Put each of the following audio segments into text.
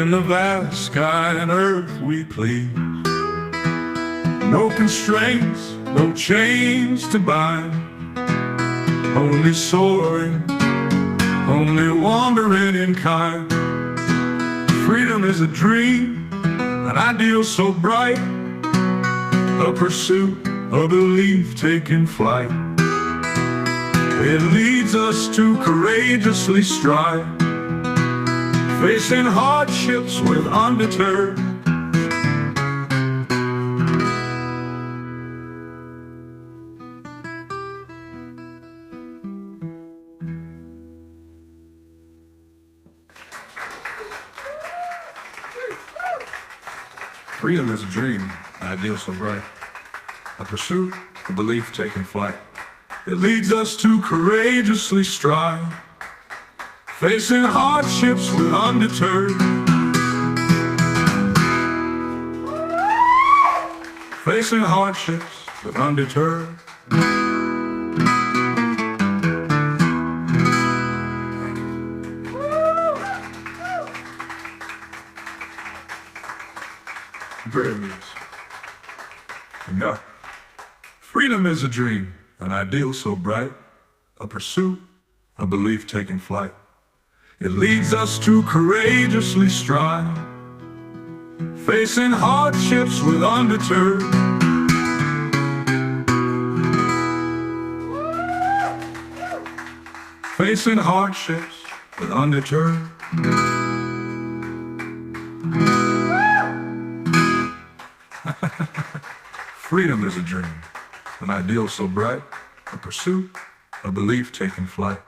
In the vast sky and earth we please. No constraints, no chains to bind. Only soaring, only wandering in kind. Freedom is a dream, an ideal so bright, a pursuit, a belief taking flight. It leads us to courageously strive, facing hardships with undeterred. Freedom is a dream, an ideal so bright, a pursuit, a belief taking flight. It leads us to courageously strive, facing hardships with undeterred. Facing hardships with undeterred. Yeah. Freedom is a dream, an ideal so bright, a pursuit, a belief taking flight. It leads us to courageously strive, facing hardships with undeterred. Facing hardships with undeterred. Freedom is a dream, an ideal so bright, a pursuit, a belief taking flight.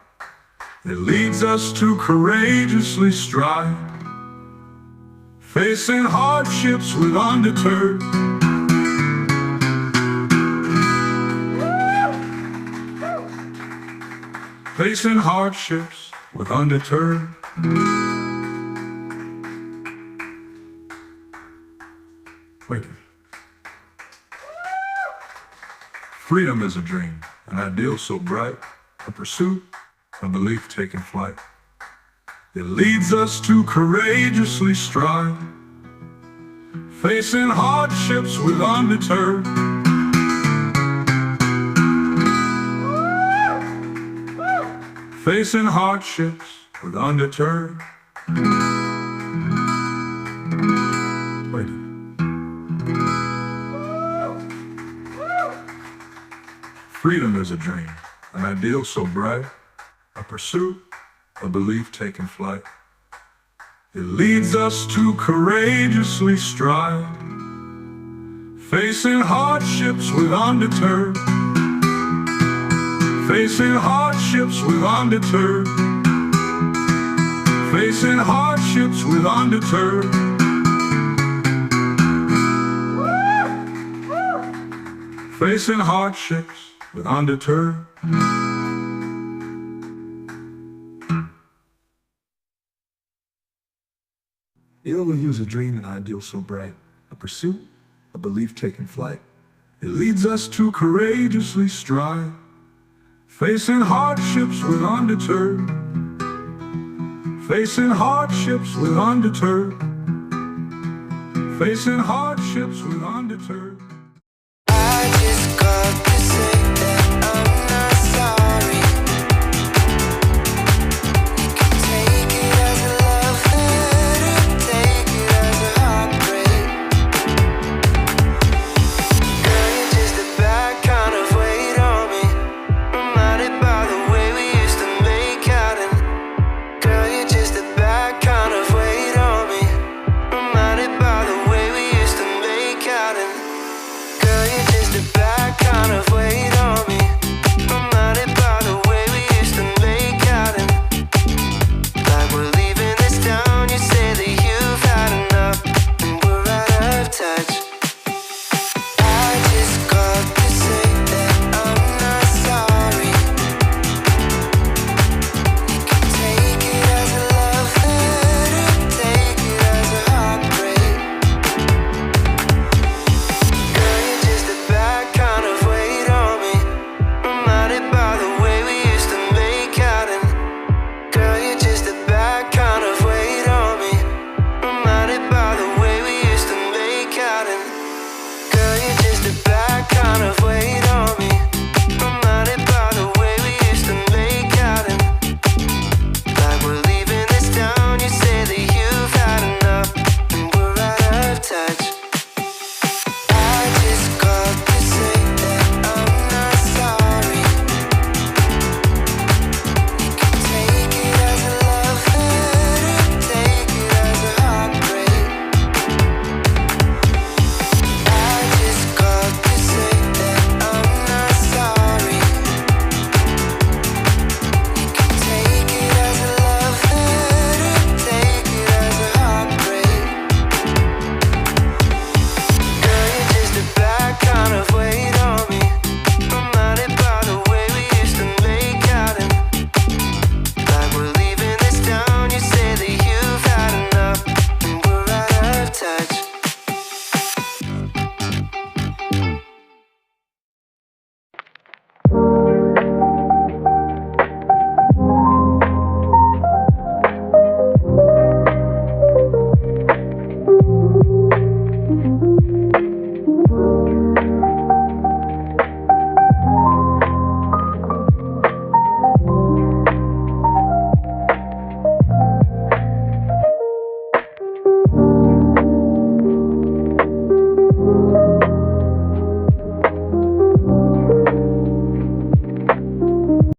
It leads us to courageously strive, facing hardships with undeterred. Facing hardships with undeterred. Wait. Freedom is a dream, an ideal so bright, a pursuit, a belief taking flight. It leads us to courageously strive, facing hardships with undeterred. Facing hardships with undeterred. Wait. Freedom is a dream, an ideal so bright, a pursuit, a belief taking flight. It leads us to courageously strive, facing hardships with undeterred. Facing hardships with undeterred. Facing hardships with undeterred. Facing hardships with undeterred. Illness is a dream, an ideal so bright, a pursuit, a belief taking flight. It leads us to courageously strive, facing hardships with undeterred. Facing hardships with undeterred. Facing hardships with undeterred.